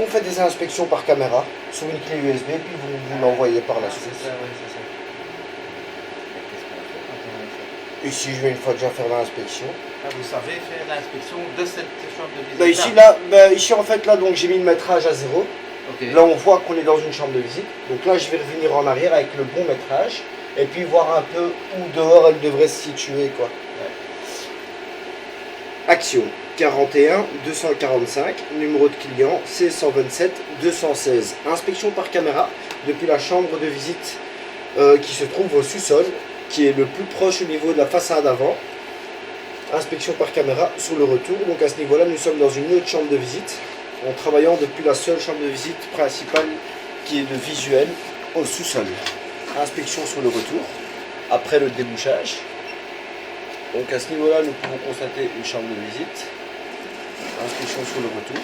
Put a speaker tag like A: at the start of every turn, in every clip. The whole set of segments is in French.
A: vous faites des inspections par caméra sur une clé USB, puis vous l'envoyez par la suite.
B: C'est ça, oui, c'est ça. Qu'est-ce qu'on fait quand on fait?
A: Ici, je vais une fois déjà faire l'inspection.
B: Ah, vous savez faire l'inspection de cette chambre de visite?
A: Bah, ici, là, bah, ici, en fait, là, donc j'ai mis le métrage à 0.
B: Ok.
A: Là, on voit qu'on est dans une chambre de visite. Donc là, je vais revenir en arrière avec le bon métrage. Et puis voir un peu où dehors elle devrait se situer, quoi.
B: Ouais.
A: Action 41 245, numéro de client C127 216. Inspection par caméra depuis la chambre de visite qui se trouve au sous-sol, qui est le plus proche au niveau de la façade avant. Inspection par caméra sur le retour. Donc à ce niveau-là, nous sommes dans une autre chambre de visite, en travaillant depuis la seule chambre de visite principale qui est le visuel au sous-sol. Inspection sur le retour, après le débouchage. Donc à ce niveau-là, nous pouvons constater une chambre de visite. Inspection sur le retour.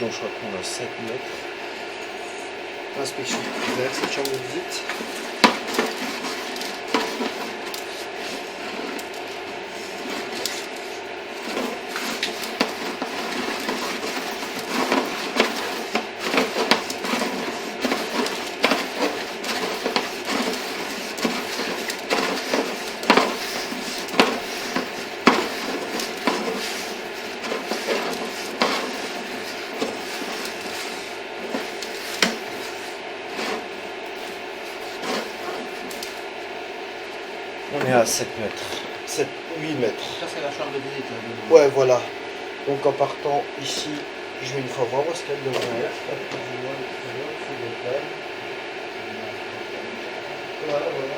A: Donc je crois qu'on a 7 mètres. Inspection vers cette chambre de visite. On est à 7 mètres. 7, 8 mètres.
B: Ça, c'est la chambre de visite.
A: Ouais, voilà. Donc en partant ici, je vais une fois voir où est-ce qu'elle devrait être. Voilà, voilà.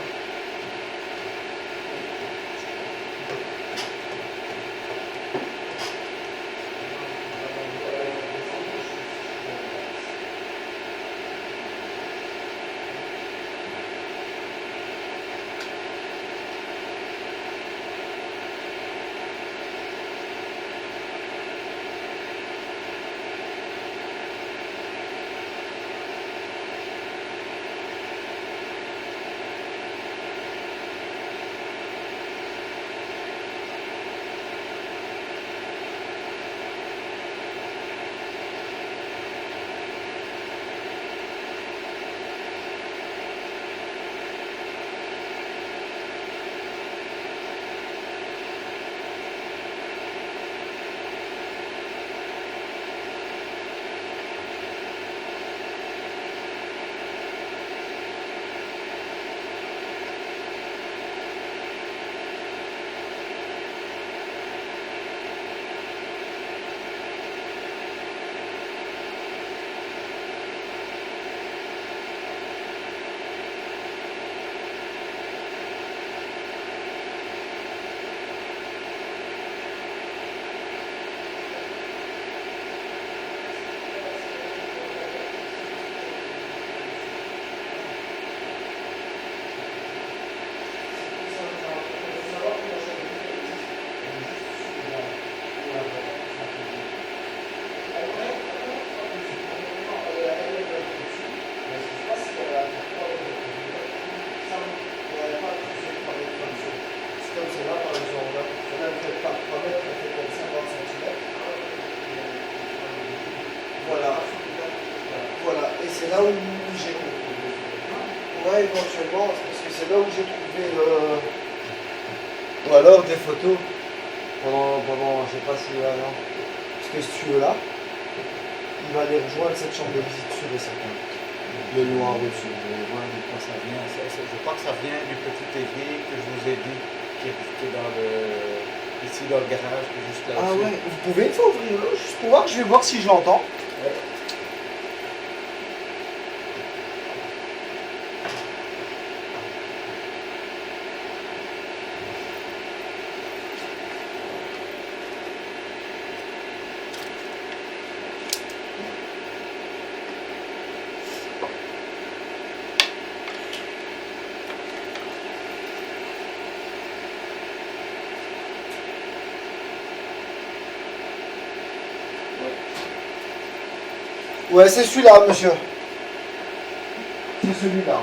A: C'est là où j'ai ouais, éventuellement, parce que c'est là où j'ai trouvé ou alors des photos pendant je sais pas si là, non. Parce que si tu veux là, il va aller rejoindre cette chambre de visite sur et certain. Le noir dessus.
B: Je vais voir de quoi ça vient. Je crois que ça vient du petit évier que je vous ai dit, qui est dans ici dans le garage, qui est juste là.
A: Ah ouais, vous pouvez une fois ouvrir là, juste pour voir, je vais voir si je l'entends.
B: Ouais.
A: Ouais, c'est celui-là, monsieur. C'est celui-là.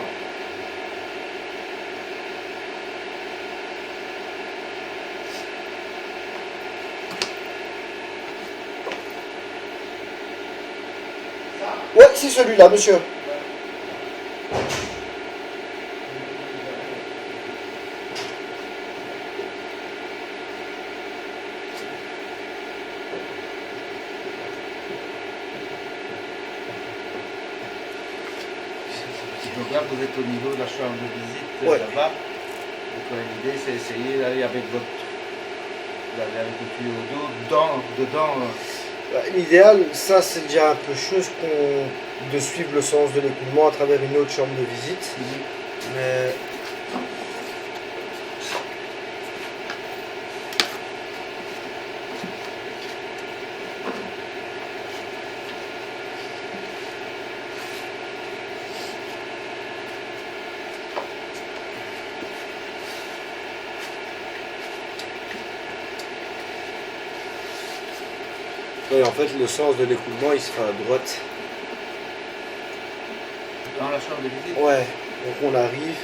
A: Ouais, c'est celui-là, monsieur.
B: Donc là, vous êtes au niveau de la chambre de visite
A: Ouais.
B: là-bas. Donc l'idée, c'est essayer d'aller avec d'aller avec le tuyau d'eau dedans.
A: L'idéal, ça c'est déjà un peu chose de suivre le sens de l'écoulement à travers une autre chambre de visite. Mais et en fait, le sens de l'écoulement, il sera à droite.
B: Dans la chambre de visite.
A: Ouais, donc on arrive.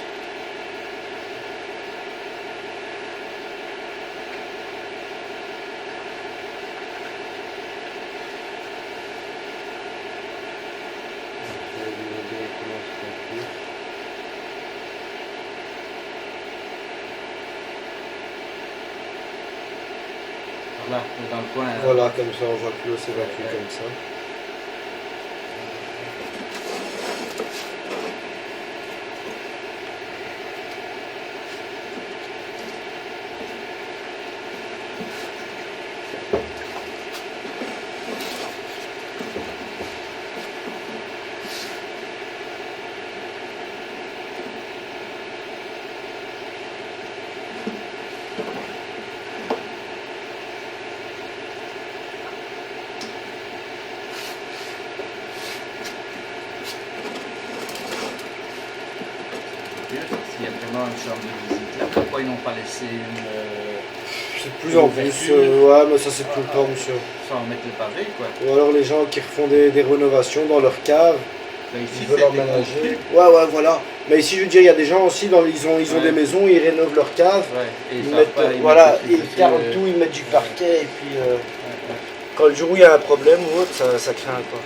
B: Là, dans le coin.
A: Voilà, comme ça, on voit que l'eau s'évacue comme ça.
B: S'il y a vraiment une chambre de visite là, pourquoi ils n'ont pas laissé une.
A: C'est de plus en plus. Ouais, mais ça c'est tout le temps, monsieur.
B: Sans mettre le pavé, quoi.
A: Ou alors les gens qui refont des rénovations dans leur cave.
B: Là, ici,
A: Ils veulent
B: c'est
A: emménager. Ouais, voilà. Mais ici, je veux dire, il y a des gens aussi, ils ont des maisons, ils rénovent leur cave.
B: Ouais, et
A: Ils mettent, voilà, ils carrent tout, ils mettent du parquet, et puis quand le jour où il y a un problème ou autre, ça craint quoi.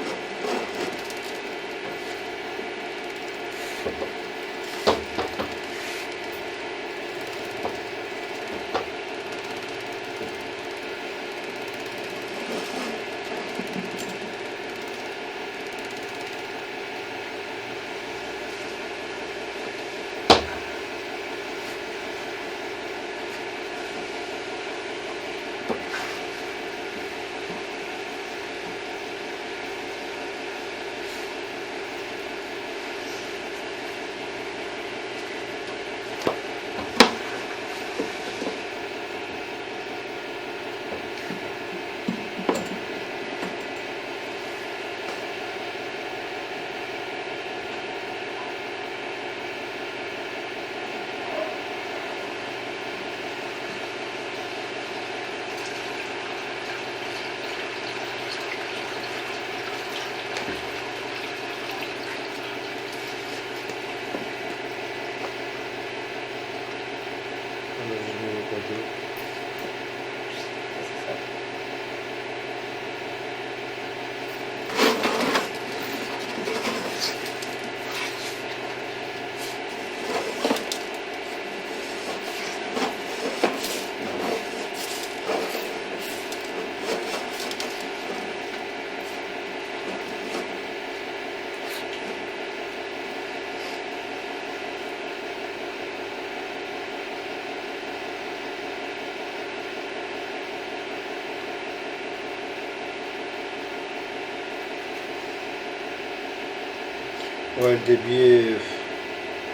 A: Ouais, le débit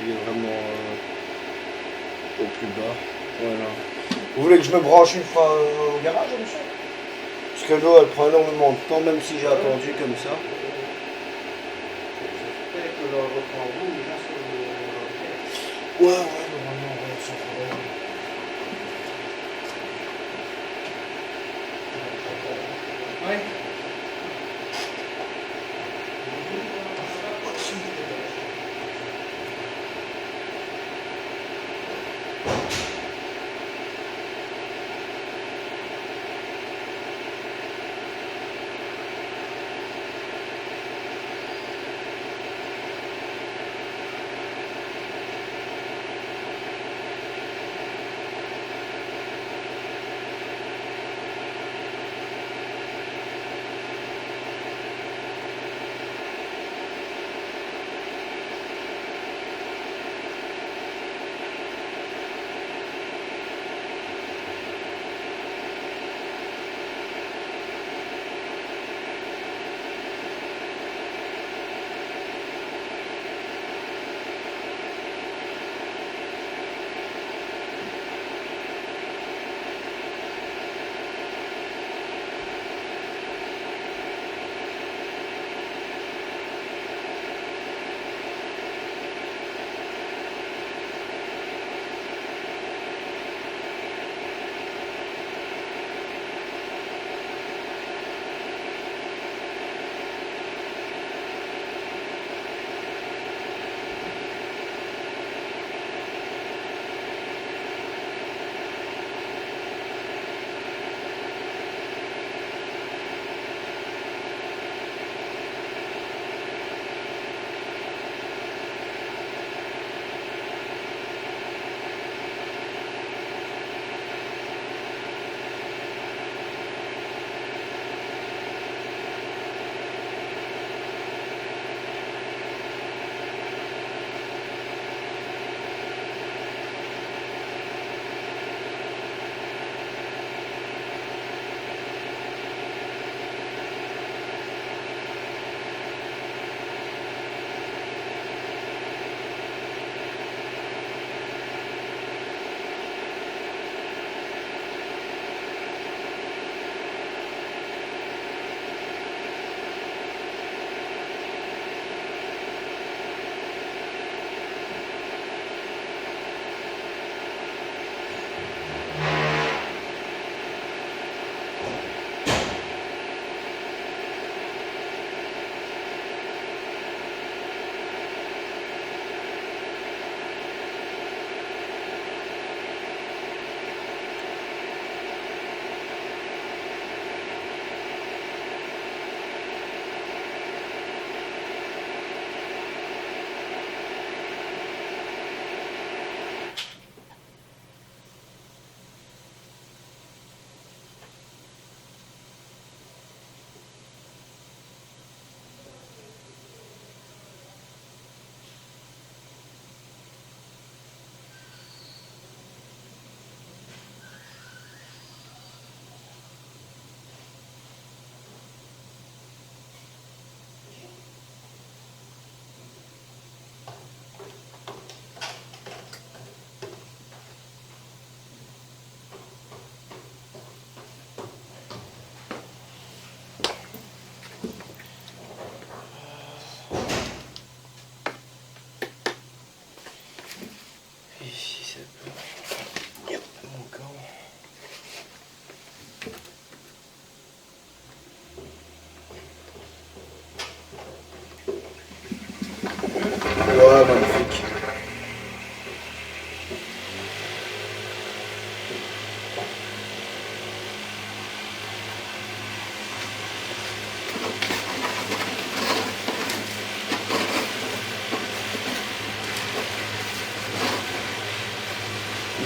A: il est vraiment au plus bas. Voilà. Vous voulez que je me branche une fois au garage, monsieur? Parce que l'eau, elle prend énormément de temps, même si j'ai attendu comme ça.
B: Peut-être que le reprend vous, déjà sur le.
A: Ouais, normalement, ouais, sans problème.
B: Ouais.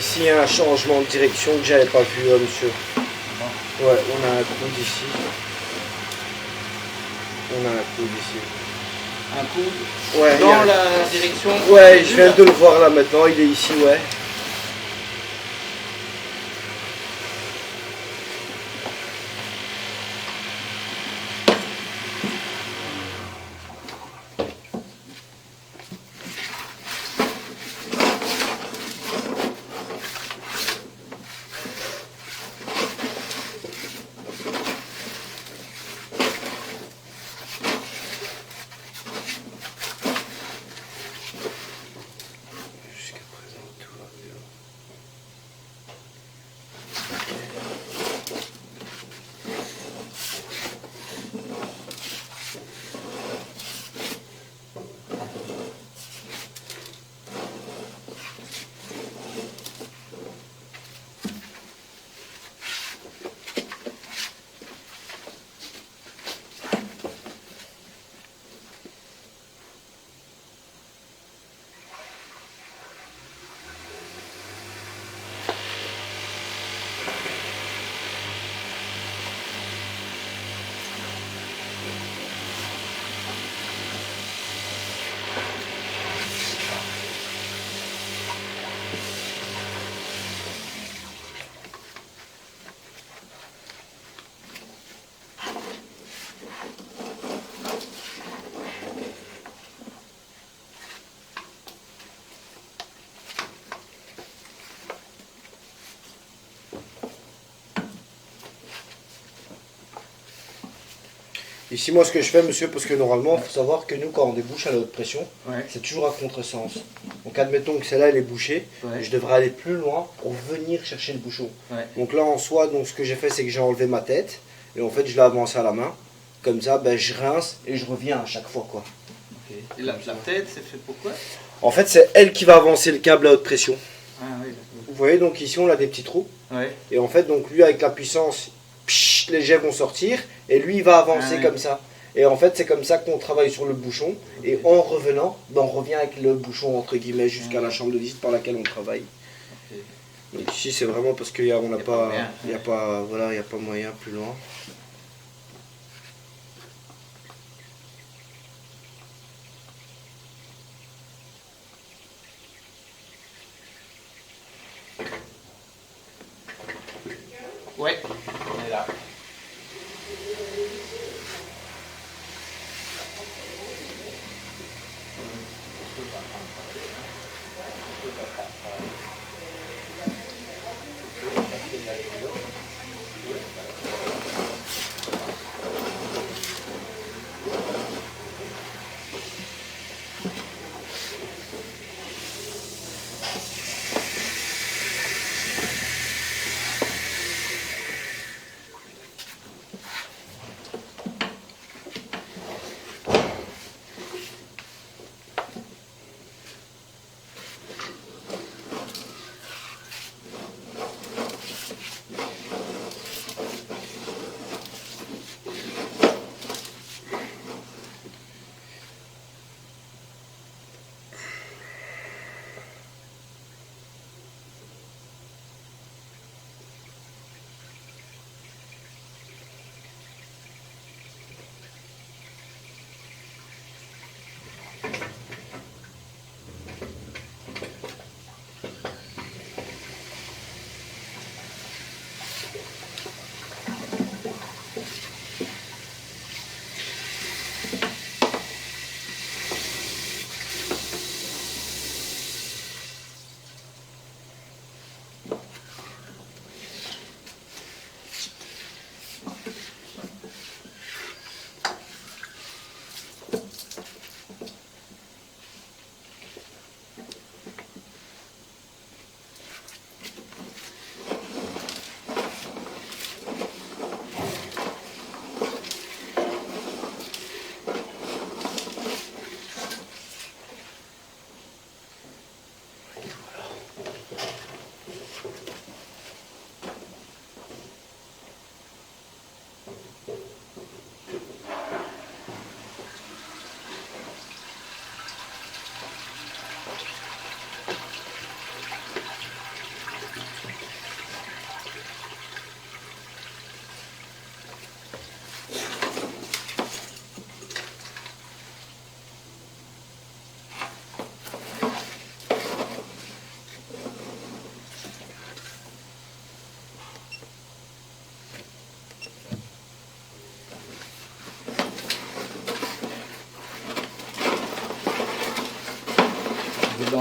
A: Ici, il y a un changement de direction que j'avais pas vu, monsieur.
B: Bon.
A: Ouais, on a un coude ici. On a un coude ici.
B: Un coup
A: Ouais,
B: dans la direction.
A: ouais, je viens de le voir là maintenant, il est ici, ouais. Jusqu'à présent, tout va bien. Ici, moi, ce que je fais, monsieur, parce que normalement, il faut savoir que nous, quand on débouche à la haute pression,
B: Ouais.
A: c'est toujours à contresens. Donc, admettons que celle-là, elle est bouchée,
B: Ouais.
A: je devrais aller plus loin pour venir chercher le bouchon.
B: Ouais.
A: Donc là, en soi, donc, ce que j'ai fait, c'est que j'ai enlevé ma tête, et en fait, je l'ai avancé à la main. Comme ça, ben, je rince et je reviens à chaque fois, quoi.
B: Ok. Et la tête, c'est fait pourquoi?
A: En fait, c'est elle qui va avancer le câble à haute pression.
B: Ah oui,
A: Vous voyez, donc ici, on a des petits trous.
B: d'accord. Ouais.
A: Et en fait, donc lui, avec la puissance, psh, les jets vont sortir, et lui, il va avancer
B: Ah oui.
A: comme ça. Et en fait, c'est comme ça qu'on travaille sur le bouchon. Et en revenant, ben, on revient avec le bouchon, entre guillemets, jusqu'à la chambre de visite par laquelle on travaille.
B: Ok.
A: Donc ici, c'est vraiment parce qu'on n'a
B: Y a pas
A: pas,
B: moyen.
A: il n'y a pas, voilà, il y a pas moyen plus loin.
B: Ouais, on est là.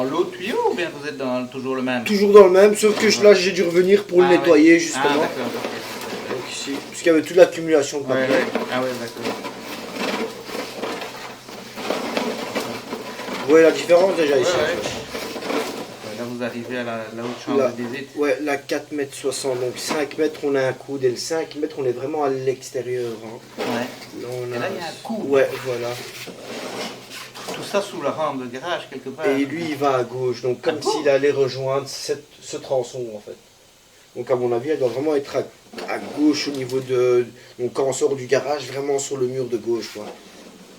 B: dans l'autre tuyau ou bien vous êtes dans toujours le même?
A: Toujours dans le même, sauf que là j'ai dû revenir pour le
B: Ah,
A: nettoyer
B: oui.
A: justement.
B: Ah, d'accord, ok.
A: Donc ici, parce qu'il y avait toute l'accumulation de
B: Ouais,
A: papier.
B: ouais. Ah, ouais, d'accord.
A: Vous voyez la différence déjà
B: Ouais,
A: ici.
B: ouais. Là, vous arrivez à la haute chambre
A: Là,
B: de visite.
A: ouais, la 4 mètres 60, donc 5 mètres on a un coude et le 5 mètres on est vraiment à l'extérieur. Hein.
B: Ouais.
A: Là, on
B: Et là, il y a un coude.
A: Ouais, voilà.
B: Tout ça sous la rampe de garage, quelque part.
A: Et lui il va à gauche, donc comme s'il allait rejoindre ce tronçon en fait. Donc à mon avis elle doit vraiment être à gauche au niveau de... Donc quand on sort du garage, vraiment sur le mur de gauche quoi.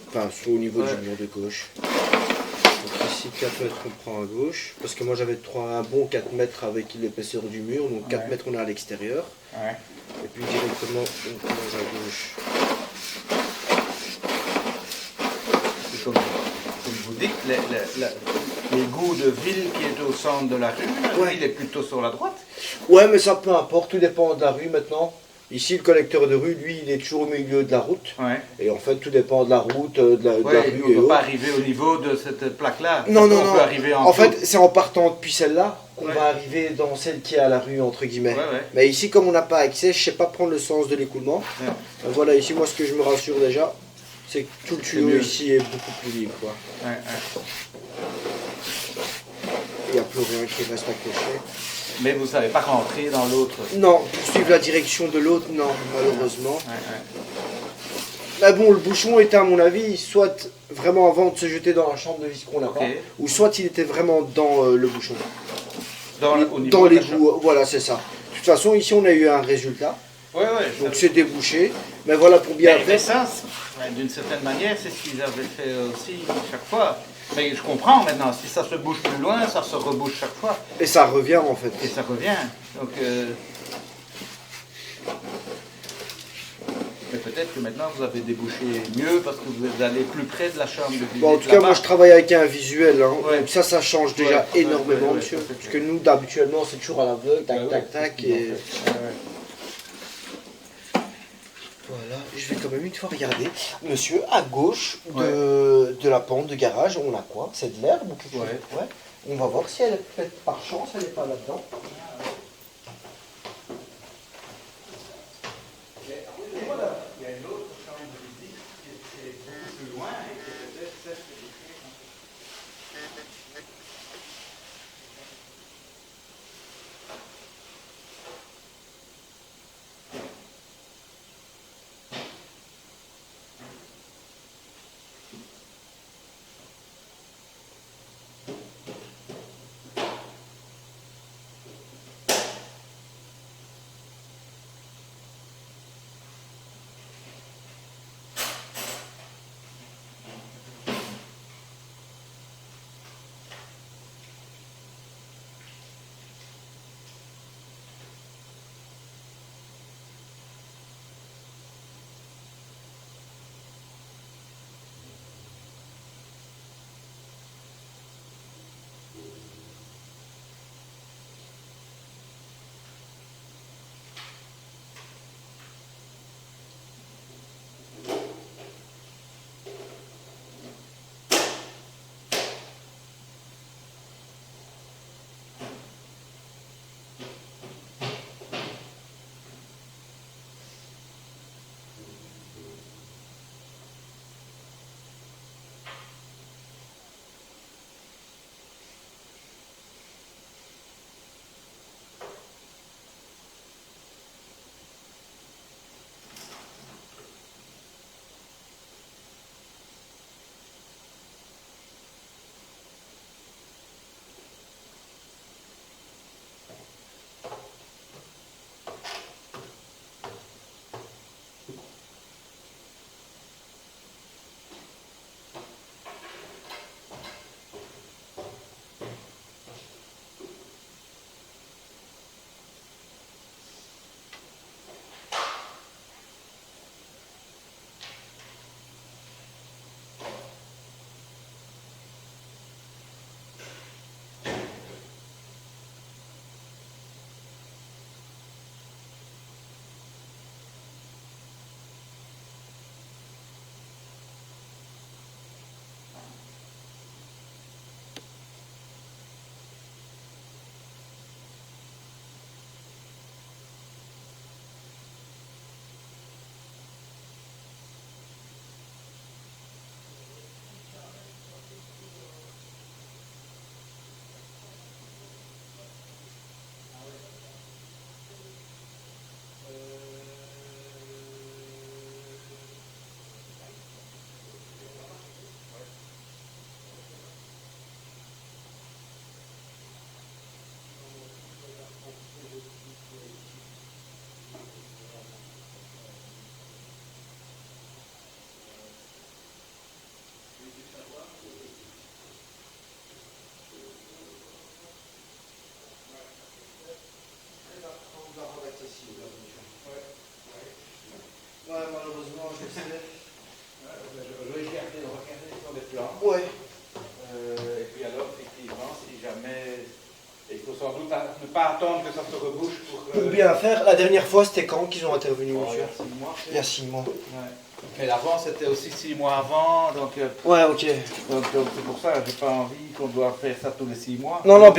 A: Enfin au niveau du mur de gauche. Donc ici 4 mètres on prend à gauche. Parce que moi j'avais un bon 4 mètres avec l'épaisseur du mur. Donc 4 mètres on est à l'extérieur.
B: Ouais.
A: Et puis directement on plonge à gauche.
B: C'est comme vous dites, l'égout de ville qui est au centre de la rue,
A: Ouais.
B: il est plutôt sur la droite.
A: Ouais mais ça peu importe, tout dépend de la rue maintenant. Ici le collecteur de rue, lui, il est toujours au milieu de la route.
B: Ouais.
A: Et en fait tout dépend de la route, de la
B: Ouais,
A: rue
B: on ne
A: et
B: peut pas
A: autres.
B: arriver au niveau de cette plaque-là.
A: Non, non,
B: On
A: non.
B: peut arriver en
A: En
B: dessous.
A: fait, c'est en partant depuis celle-là qu'on
B: Ouais.
A: va arriver dans celle qui est à la rue, entre guillemets.
B: Ouais, ouais.
A: Mais ici, comme on n'a pas accès, je sais pas prendre le sens de l'écoulement.
B: Ouais.
A: Voilà, ici, moi, ce que je me rassure déjà, c'est que tout le tuyau
B: mieux.
A: ici est beaucoup plus libre. Quoi.
B: Ouais, ouais.
A: Il n'y a plus rien qui reste accroché.
B: Mais vous ne savez pas rentrer dans l'autre.
A: Non, pour suivre la direction de l'autre, non, malheureusement.
B: Ouais, ouais.
A: Mais bon, le bouchon était, à mon avis, soit vraiment avant de se jeter dans la chambre de vis qu'on n'a
B: Ok.
A: pas, ou soit il était vraiment dans le bouchon.
B: Au niveau
A: Dans
B: de la
A: l'égout, voilà, c'est ça. De toute façon, ici, on a eu un résultat.
B: chambre. Ouais, ouais.
A: Donc c'est débouché. Mais voilà, pour bien
B: Mais
A: faire.
B: ça, d'une certaine manière, c'est ce qu'ils avaient fait aussi chaque fois. Mais je comprends maintenant, si ça se bouge plus loin, ça se rebouche chaque fois.
A: Et ça revient en fait.
B: Et ça revient. Donc, mais peut-être que maintenant vous avez débouché mieux parce que vous allez plus près de la chambre de visite.
A: Bon, en tout cas, moi je travaille avec un visuel. Hein.
B: Ouais.
A: Donc ça change déjà
B: Ouais,
A: énormément,
B: ouais,
A: monsieur.
B: ouais,
A: Parce que nous, habituellement, c'est toujours à l'aveugle, tac,
B: Ouais,
A: tac,
B: ouais,
A: tac.
B: c'est ce qu'ils
A: Et
B: ont fait. Ouais, ouais.
A: voilà, je vais quand même une fois regarder. Monsieur, à gauche de la pente de garage, on a quoi? C'est de l'herbe ou quelque chose? Ouais. On va voir si elle est peut-être par chance, elle n'est pas là-dedans.
B: Il y a une autre chambre de visite qui est beaucoup plus loin et qui est peut-être celle que j'ai créée. Je vais regarder sur les plans.
A: Ouais.
B: Et puis alors, effectivement, si jamais... Il faut sans doute ne pas attendre que ça se rebouche
A: Pour bien faire, la dernière fois, c'était quand qu'ils ont intervenu,
B: il y
A: monsieur?
B: a 6 mois.
A: Il y a 6 mois.
B: Ouais. Mais l'avant, c'était aussi 6 mois avant, donc
A: Ouais, ok.
B: c'est pour ça que j'ai pas envie qu'on doit faire ça tous les 6 mois.
A: Non, non, bien